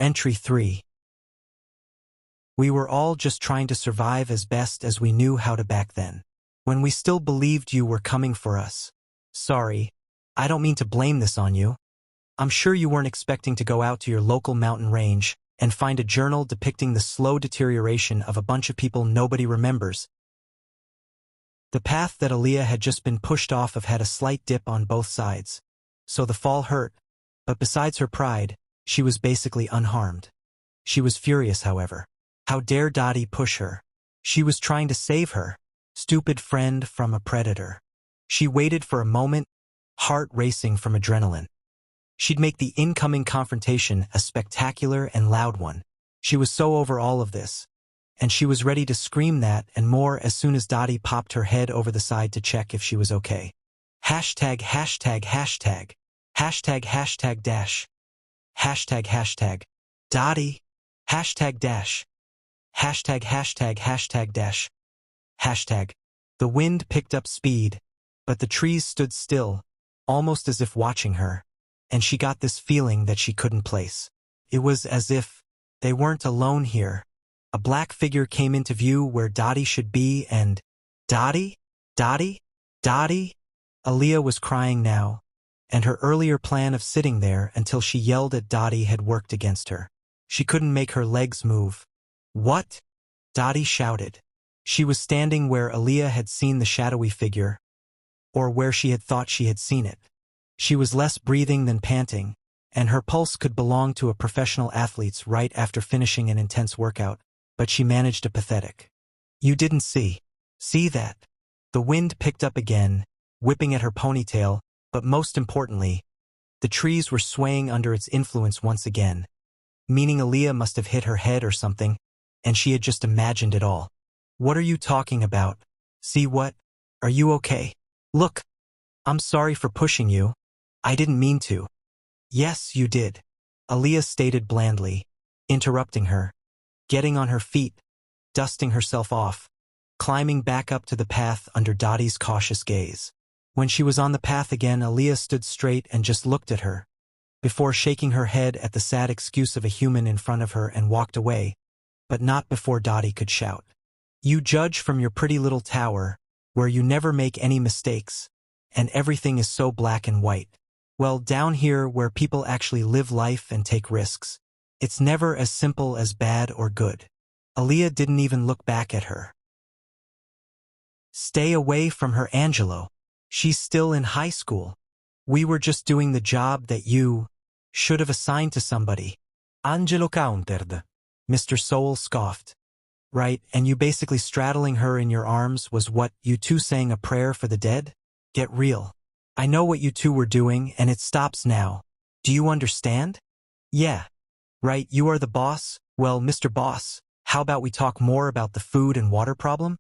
Entry 3. We were all just trying to survive as best as we knew how to back then. When we still believed you were coming for us. Sorry, I don't mean to blame this on you. I'm sure you weren't expecting to go out to your local mountain range and find a journal depicting the slow deterioration of a bunch of people nobody remembers. The path that Aaliyah had just been pushed off of had a slight dip on both sides, so the fall hurt, but besides her pride, she was basically unharmed. She was furious, however. How dare Dottie push her? She was trying to save her, stupid friend from a predator. She waited for a moment, heart racing from adrenaline. She'd make the incoming confrontation a spectacular and loud one. She was so over all of this, and she was ready to scream that and more as soon as Dottie popped her head over the side to check if she was okay. Hashtag, hashtag, hashtag. Hashtag, hashtag, dash. Hashtag, hashtag. Dottie. Hashtag, dash. Hashtag, hashtag, hashtag, dash. Hashtag. The wind picked up speed, but the trees stood still, almost as if watching her, and she got this feeling that she couldn't place. It was as if they weren't alone here. A black figure came into view where Dottie should be and, Dottie? Dottie? Dottie? Aaliyah was crying now, and her earlier plan of sitting there until she yelled at Dottie had worked against her. She couldn't make her legs move. What? Dottie shouted. She was standing where Aaliyah had seen the shadowy figure, or where she had thought she had seen it. She was less breathing than panting, and her pulse could belong to a professional athlete's right after finishing an intense workout, but she managed a pathetic. You didn't see. See that? The wind picked up again, whipping at her ponytail, but most importantly, the trees were swaying under its influence once again, meaning Aaliyah must have hit her head or something, and she had just imagined it all. What are you talking about? See what? Are you okay? Look, I'm sorry for pushing you. I didn't mean to. Yes, you did, Aaliyah stated blandly, interrupting her, getting on her feet, dusting herself off, climbing back up to the path under Dottie's cautious gaze. When she was on the path again, Aaliyah stood straight and just looked at her, before shaking her head at the sad excuse of a human in front of her and walked away, but not before Dottie could shout. You judge from your pretty little tower, where you never make any mistakes, and everything is so black and white. Well, down here where people actually live life and take risks, it's never as simple as bad or good. Aaliyah didn't even look back at her. Stay away from her, Angelo. She's still in high school. We were just doing the job that you should have assigned to somebody. Angelo countered. Mr. Soul scoffed. Right, and you basically straddling her in your arms was what, you two saying a prayer for the dead? Get real. I know what you two were doing, and it stops now. Do you understand? Yeah. Right, you are the boss? Well, Mr. Boss, how about we talk more about the food and water problem?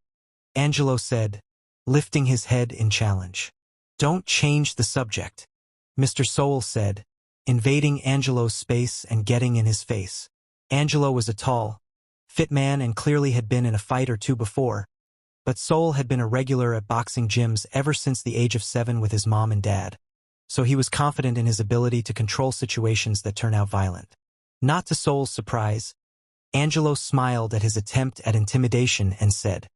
Angelo said, lifting his head in challenge. Don't change the subject, Mr. Soul said, invading Angelo's space and getting in his face. Angelo was a tall, fit man and clearly had been in a fight or two before, but Soul had been a regular at boxing gyms ever since the age of 7 with his mom and dad, so he was confident in his ability to control situations that turn out violent. Not to Soul's surprise, Angelo smiled at his attempt at intimidation and said,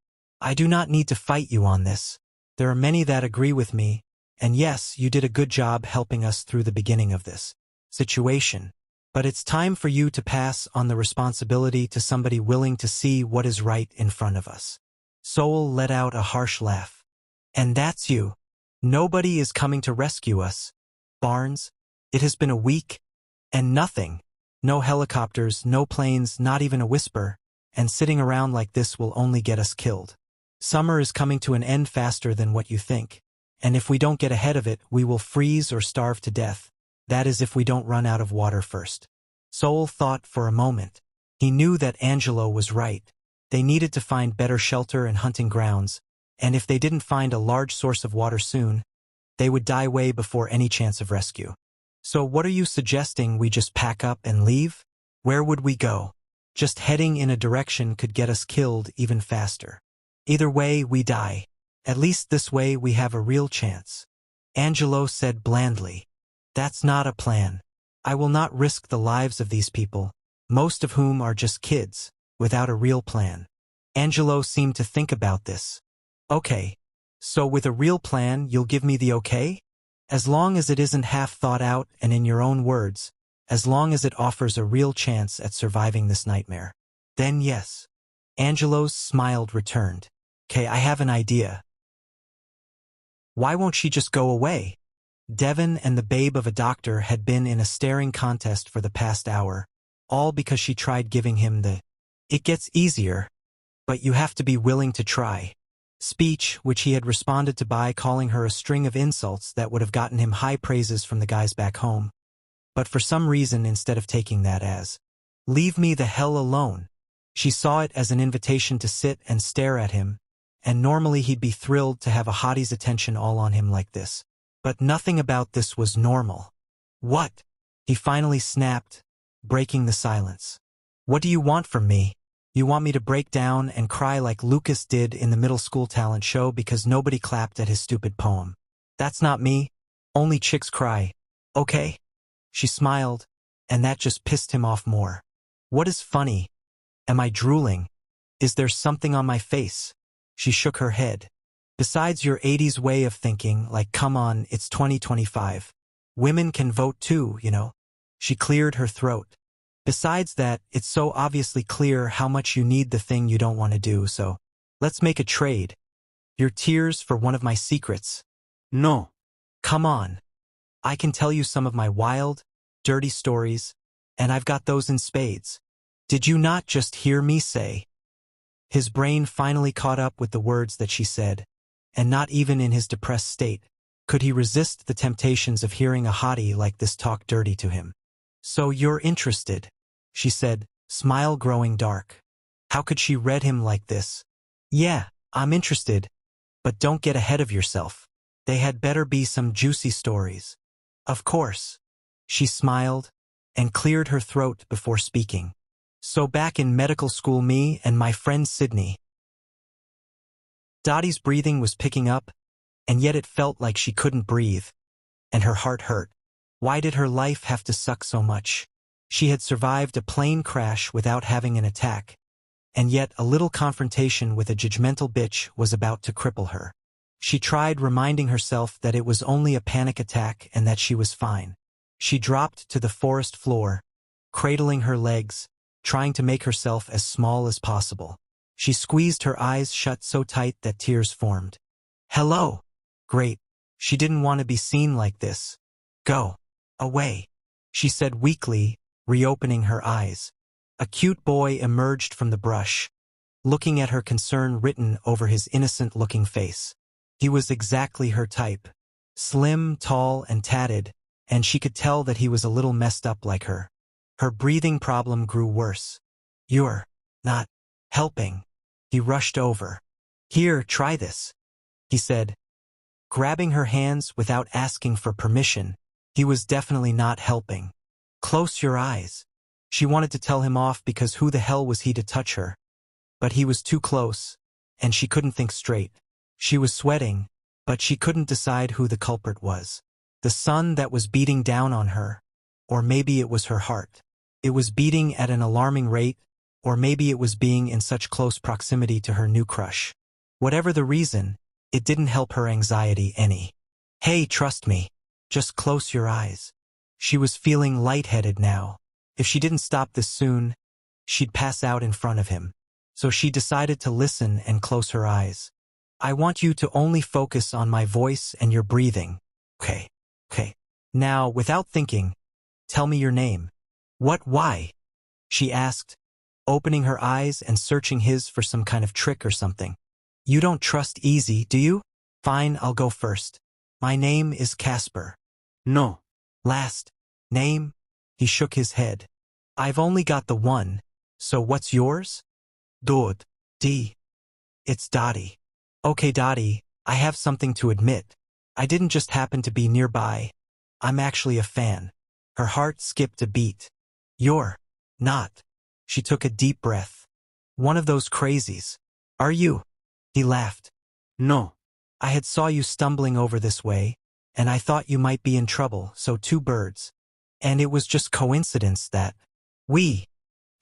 I do not need to fight you on this. There are many that agree with me, and yes, you did a good job helping us through the beginning of this situation. But it's time for you to pass on the responsibility to somebody willing to see what is right in front of us. Soul let out a harsh laugh. And that's you. Nobody is coming to rescue us. Barnes, it has been a week, and nothing. No helicopters, no planes, not even a whisper, and sitting around like this will only get us killed. Summer is coming to an end faster than what you think, and if we don't get ahead of it, we will freeze or starve to death. That is if we don't run out of water first. Soul thought for a moment. He knew that Angelo was right. They needed to find better shelter and hunting grounds, and if they didn't find a large source of water soon, they would die way before any chance of rescue. So what are you suggesting, we just pack up and leave? Where would we go? Just heading in a direction could get us killed even faster. Either way, we die. At least this way we have a real chance. Angelo said blandly. That's not a plan. I will not risk the lives of these people, most of whom are just kids, without a real plan. Angelo seemed to think about this. Okay, so with a real plan you'll give me the okay? As long as it isn't half thought out and in your own words, as long as it offers a real chance at surviving this nightmare. Then yes. Angelo's smile returned. Okay, I have an idea. Why won't she just go away? Devon and the babe of a doctor had been in a staring contest for the past hour, all because she tried giving him the "it gets easier, but you have to be willing to try" speech, which he had responded to by calling her a string of insults that would have gotten him high praises from the guys back home. But for some reason, instead of taking that as, "leave me the hell alone," she saw it as an invitation to sit and stare at him, and normally he'd be thrilled to have a hottie's attention all on him like this. But nothing about this was normal. "What?" he finally snapped, breaking the silence. "What do you want from me? You want me to break down and cry like Lucas did in the middle school talent show because nobody clapped at his stupid poem? That's not me. Only chicks cry. Okay?" She smiled, and that just pissed him off more. "What is funny? Am I drooling? Is there something on my face?" She shook her head. "Besides your 80s way of thinking, like come on, it's 2025. Women can vote too, you know." She cleared her throat. "Besides that, it's so obviously clear how much you need the thing you don't want to do, so let's make a trade. Your tears for one of my secrets." "No." "Come on. I can tell you some of my wild, dirty stories, and I've got those in spades. Did you not just hear me say?" His brain finally caught up with the words that she said, and not even in his depressed state could he resist the temptations of hearing a hottie like this talk dirty to him. "So you're interested," she said, smile growing dark. How could she read him like this? "Yeah, I'm interested, but don't get ahead of yourself. They had better be some juicy stories." "Of course." She smiled and cleared her throat before speaking. "So back in medical school, me and my friend Sydney." Dottie's breathing was picking up, and yet it felt like she couldn't breathe, and her heart hurt. Why did her life have to suck so much? She had survived a plane crash without having an attack, and yet a little confrontation with a judgmental bitch was about to cripple her. She tried reminding herself that it was only a panic attack and that she was fine. She dropped to the forest floor, cradling her legs, trying to make herself as small as possible. She squeezed her eyes shut so tight that tears formed. "Hello." "Great." She didn't want to be seen like this. "Go away," she said weakly, reopening her eyes. A cute boy emerged from the brush, looking at her concern written over his innocent-looking face. He was exactly her type. Slim, tall, and tatted, and she could tell that he was a little messed up like her. Her breathing problem grew worse. "You're not helping." He rushed over. "Here, try this," he said. Grabbing her hands without asking for permission, he was definitely not helping. "Close your eyes." She wanted to tell him off because who the hell was he to touch her? But he was too close, and she couldn't think straight. She was sweating, but she couldn't decide who the culprit was. The sun that was beating down on her, or maybe it was her heart. It was beating at an alarming rate, or maybe it was being in such close proximity to her new crush. Whatever the reason, it didn't help her anxiety any. "Hey, trust me. Just close your eyes." She was feeling lightheaded now. If she didn't stop this soon, she'd pass out in front of him. So she decided to listen and close her eyes. "I want you to only focus on my voice and your breathing. Okay. Now, without thinking, tell me your name." Why?" she asked, opening her eyes and searching his for some kind of trick or something. "You don't trust easy, do you? Fine, I'll go first. My name is Casper." "No." "Last name?" He shook his head. "I've only got the one, so what's yours?" "Dot. D. It's Dottie." "Okay, Dottie, I have something to admit. I didn't just happen to be nearby. I'm actually a fan." Her heart skipped a beat. "You're not." She took a deep breath. "One of those crazies, are you?" He laughed. "No. I had saw you stumbling over this way, and I thought you might be in trouble, so two birds. And it was just coincidence that we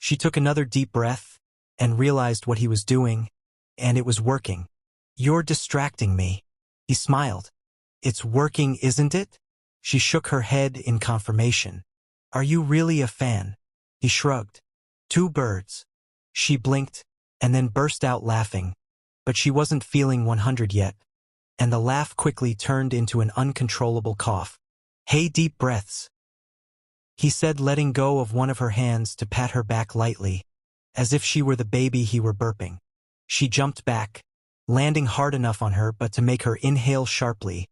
She took another deep breath and realized what he was doing, and it was working. "You're distracting me." He smiled. "It's working, isn't it?" She shook her head in confirmation. "Are you really a fan?" He shrugged. "Two birds." She blinked and then burst out laughing, but she wasn't feeling 100 yet, and the laugh quickly turned into an uncontrollable cough. "Hey, deep breaths," he said, letting go of one of her hands to pat her back lightly, as if she were the baby he were burping. She jumped back, landing hard enough on her but to make her inhale sharply,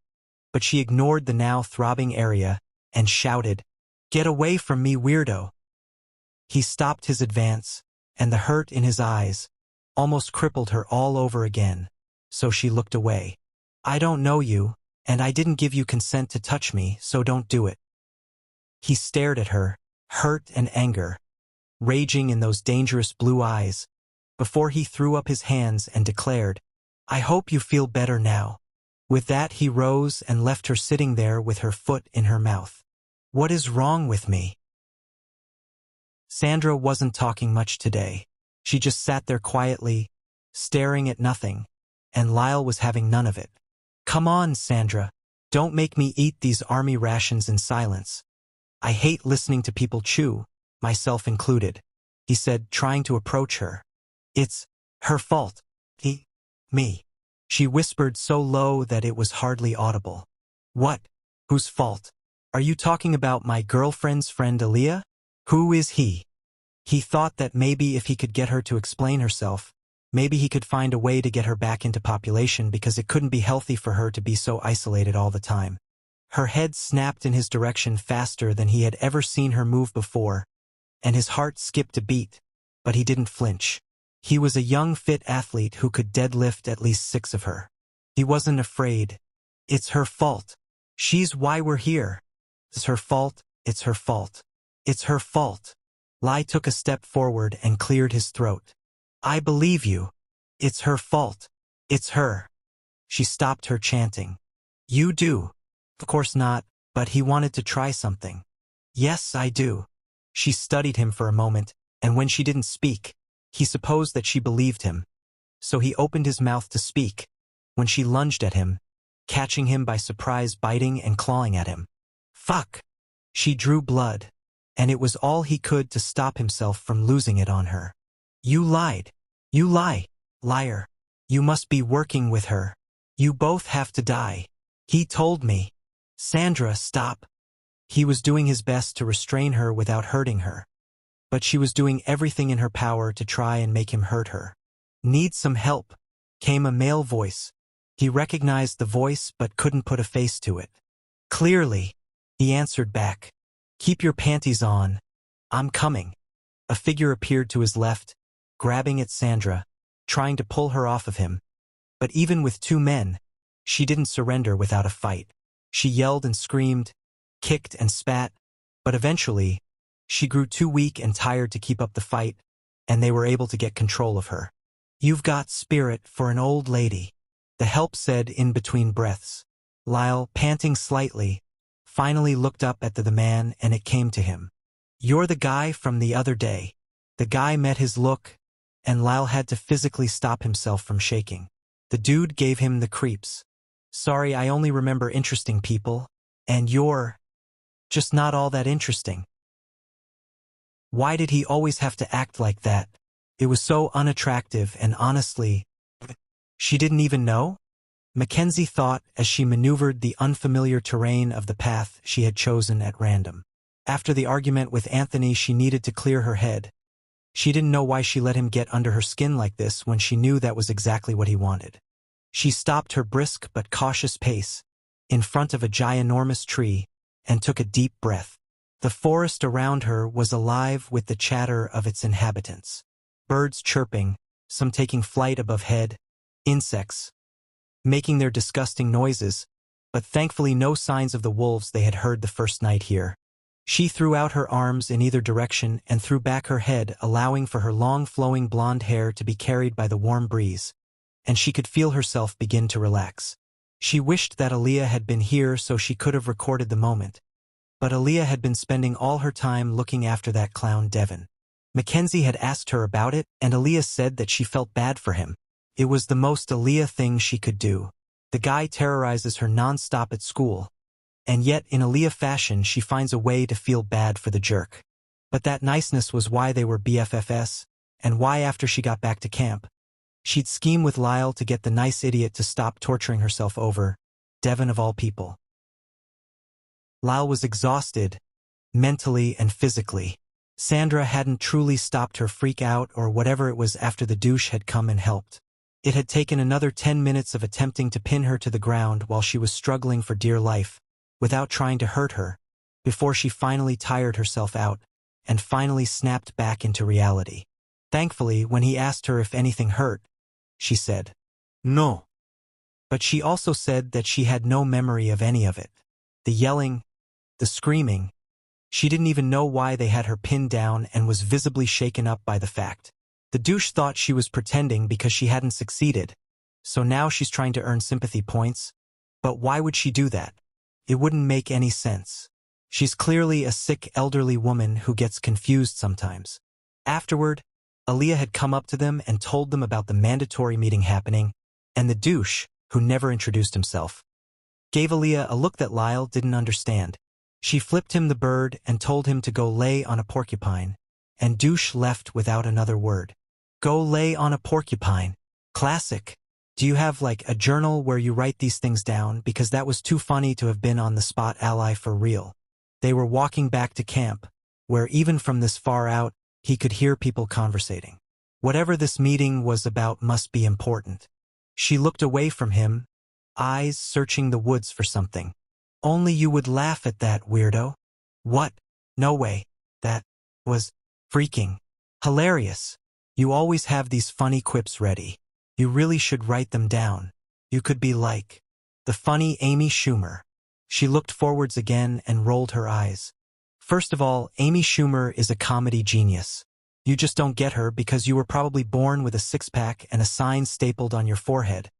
but she ignored the now throbbing area and shouted, "Get away from me, weirdo!" He stopped his advance, and the hurt in his eyes almost crippled her all over again, so she looked away. "I don't know you, and I didn't give you consent to touch me, so don't do it." He stared at her, hurt and anger, raging in those dangerous blue eyes, before he threw up his hands and declared, "I hope you feel better now." With that, he rose and left her sitting there with her foot in her mouth. "What is wrong with me?" Sandra wasn't talking much today. She just sat there quietly, staring at nothing, and Lyle was having none of it. "Come on, Sandra. Don't make me eat these army rations in silence. I hate listening to people chew, myself included," he said, trying to approach her. "It's her fault. Me." She whispered so low that it was hardly audible. "What? Whose fault? Are you talking about my girlfriend's friend Aaliyah? Who is he?" He thought that maybe if he could get her to explain herself, maybe he could find a way to get her back into population, because it couldn't be healthy for her to be so isolated all the time. Her head snapped in his direction faster than he had ever seen her move before, and his heart skipped a beat, but he didn't flinch. He was a young, fit athlete who could deadlift at least 6 of her. He wasn't afraid. "It's her fault. She's why we're here. It's her fault. It's her fault. It's her fault." Lai took a step forward and cleared his throat. "I believe you. It's her fault. It's her." She stopped her chanting. "You do." "Of course not, but he wanted to try something." "Yes, I do." She studied him for a moment, and when she didn't speak, he supposed that she believed him. So he opened his mouth to speak, when she lunged at him, catching him by surprise, biting and clawing at him. "Fuck!" She drew blood, and it was all he could to stop himself from losing it on her. "You lied. You lie. Liar. You must be working with her. You both have to die. He told me." "Sandra, stop." He was doing his best to restrain her without hurting her, but she was doing everything in her power to try and make him hurt her. "Need some help?" came a male voice. He recognized the voice but couldn't put a face to it. "Clearly," he answered back. "Keep your panties on. I'm coming." A figure appeared to his left, grabbing at Sandra, trying to pull her off of him. But even with 2 men, she didn't surrender without a fight. She yelled and screamed, kicked and spat, but eventually, she grew too weak and tired to keep up the fight, and they were able to get control of her. "You've got spirit for an old lady," the help said in between breaths. Lyle, panting slightly, finally looked up at the man, and it came to him. "You're the guy from the other day." The guy met his look, and Lyle had to physically stop himself from shaking. The dude gave him the creeps. "Sorry, I only remember interesting people, and you're just not all that interesting." Why did he always have to act like that? It was so unattractive, and honestly, she didn't even know? Mackenzie thought as she maneuvered the unfamiliar terrain of the path she had chosen at random. After the argument with Anthony, she needed to clear her head. She didn't know why she let him get under her skin like this when she knew that was exactly what he wanted. She stopped her brisk but cautious pace in front of a ginormous tree and took a deep breath. The forest around her was alive with the chatter of its inhabitants. Birds chirping, some taking flight above head, insects making their disgusting noises, but thankfully no signs of the wolves they had heard the first night here. She threw out her arms in either direction and threw back her head, allowing for her long flowing blonde hair to be carried by the warm breeze, and she could feel herself begin to relax. She wished that Aaliyah had been here so she could have recorded the moment, but Aaliyah had been spending all her time looking after that clown Devin. Mackenzie had asked her about it, and Aaliyah said that she felt bad for him. It was the most Aaliyah thing she could do. The guy terrorizes her nonstop at school, and yet in Aaliyah fashion she finds a way to feel bad for the jerk. But that niceness was why they were BFFs, and why after she got back to camp, she'd scheme with Lyle to get the nice idiot to stop torturing herself over Devin of all people. Lyle was exhausted, mentally and physically. Sandra hadn't truly stopped her freak out or whatever it was after the douche had come and helped. It had taken another 10 minutes of attempting to pin her to the ground while she was struggling for dear life, without trying to hurt her, before she finally tired herself out, and finally snapped back into reality. Thankfully, when he asked her if anything hurt, she said, "No." But she also said that she had no memory of any of it. The yelling, the screaming. She didn't even know why they had her pinned down and was visibly shaken up by the fact. The douche thought she was pretending because she hadn't succeeded, so now she's trying to earn sympathy points. But why would she do that? It wouldn't make any sense. She's clearly a sick elderly woman who gets confused sometimes. Afterward, Aaliyah had come up to them and told them about the mandatory meeting happening, and the douche, who never introduced himself, gave Aaliyah a look that Lyle didn't understand. She flipped him the bird and told him to go lay on a porcupine, and douche left without another word. Go lay on a porcupine. Classic. Do you have like a journal where you write these things down? Because that was too funny to have been on the spot ally for real. They were walking back to camp, where even from this far out, he could hear people conversating. Whatever this meeting was about must be important. She looked away from him, eyes searching the woods for something. Only you would laugh at that, weirdo. What? No way. That was freaking hilarious. You always have these funny quips ready. You really should write them down. You could be like the funny Amy Schumer. She looked forwards again and rolled her eyes. First of all, Amy Schumer is a comedy genius. You just don't get her because you were probably born with a six-pack and a sign stapled on your forehead,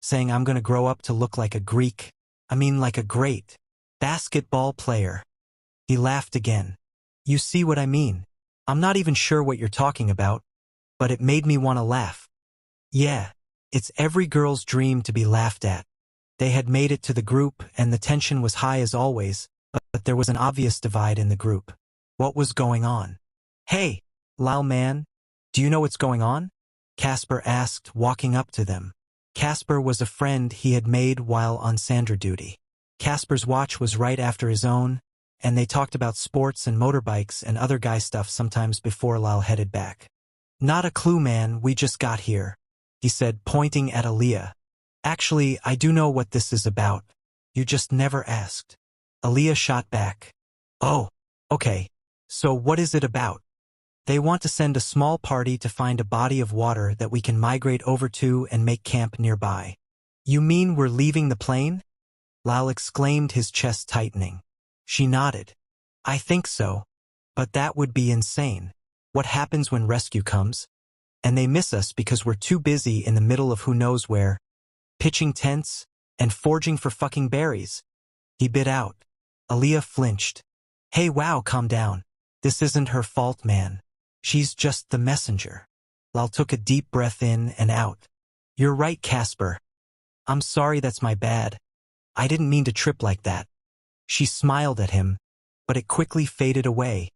saying I'm going to grow up to look like a like a great basketball player. He laughed again. You see what I mean? I'm not even sure what you're talking about, but it made me want to laugh. Yeah, it's every girl's dream to be laughed at. They had made it to the group and the tension was high as always, but there was an obvious divide in the group. What was going on? Hey, Lyle man, do you know what's going on? Casper asked, walking up to them. Casper was a friend he had made while on Sandra duty. Casper's watch was right after his own, and they talked about sports and motorbikes and other guy stuff sometimes before Lyle headed back. Not a clue, man, we just got here, he said, pointing at Aaliyah. Actually, I do know what this is about. You just never asked. Aaliyah shot back. Oh, okay. So what is it about? They want to send a small party to find a body of water that we can migrate over to and make camp nearby. You mean we're leaving the plane? Lyle exclaimed, his chest tightening. She nodded. I think so. But that would be insane. What happens when rescue comes? And they miss us because we're too busy in the middle of who knows where, pitching tents and foraging for fucking berries. He bit out. Aaliyah flinched. Hey, wow, calm down. This isn't her fault, man. She's just the messenger. Lyle took a deep breath in and out. You're right, Casper. I'm sorry, that's my bad. I didn't mean to trip like that. She smiled at him, but it quickly faded away,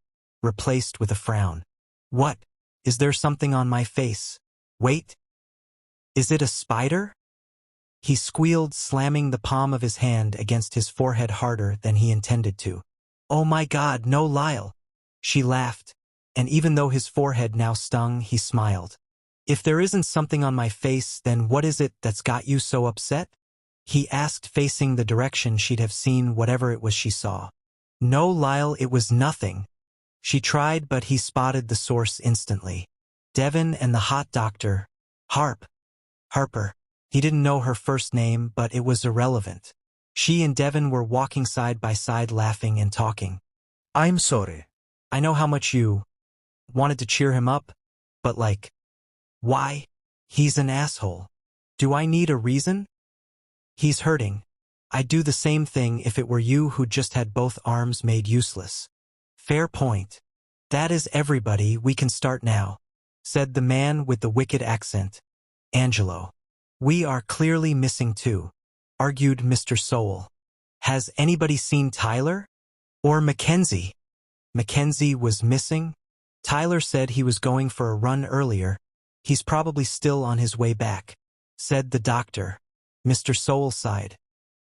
replaced with a frown. What? Is there something on my face? Wait. Is it a spider? He squealed, slamming the palm of his hand against his forehead harder than he intended to. Oh my God, no, Lyle. She laughed, and even though his forehead now stung, he smiled. If there isn't something on my face, then what is it that's got you so upset? He asked, facing the direction she'd have seen whatever it was she saw. No, Lyle, it was nothing. She tried, but he spotted the source instantly. Devin and the hot doctor. Harper. He didn't know her first name, but it was irrelevant. She and Devin were walking side by side, laughing and talking. I'm sorry. I know how much you wanted to cheer him up, but like, why? He's an asshole. Do I need a reason? He's hurting. I'd do the same thing if it were you who just had both arms made useless. Fair point. That is everybody, we can start now, said the man with the wicked accent. Angelo. We are clearly missing two, argued Mr. Sowell. Has anybody seen Tyler? Or Mackenzie? Mackenzie was missing? Tyler said he was going for a run earlier. He's probably still on his way back, said the doctor. Mr. Sowell sighed.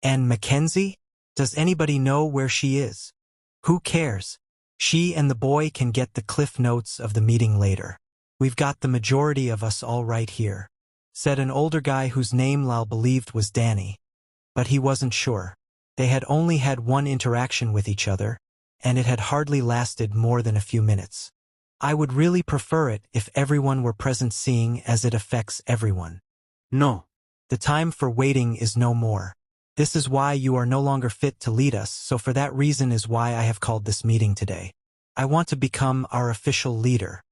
And Mackenzie? Does anybody know where she is? Who cares? She and the boy can get the cliff notes of the meeting later. We've got the majority of us all right here, said an older guy whose name Lal believed was Danny. But he wasn't sure. They had only had one interaction with each other, and it had hardly lasted more than a few minutes. I would really prefer it if everyone were present, seeing as it affects everyone. No. The time for waiting is no more. This is why you are no longer fit to lead us, so for that reason is why I have called this meeting today. I want to become our official leader.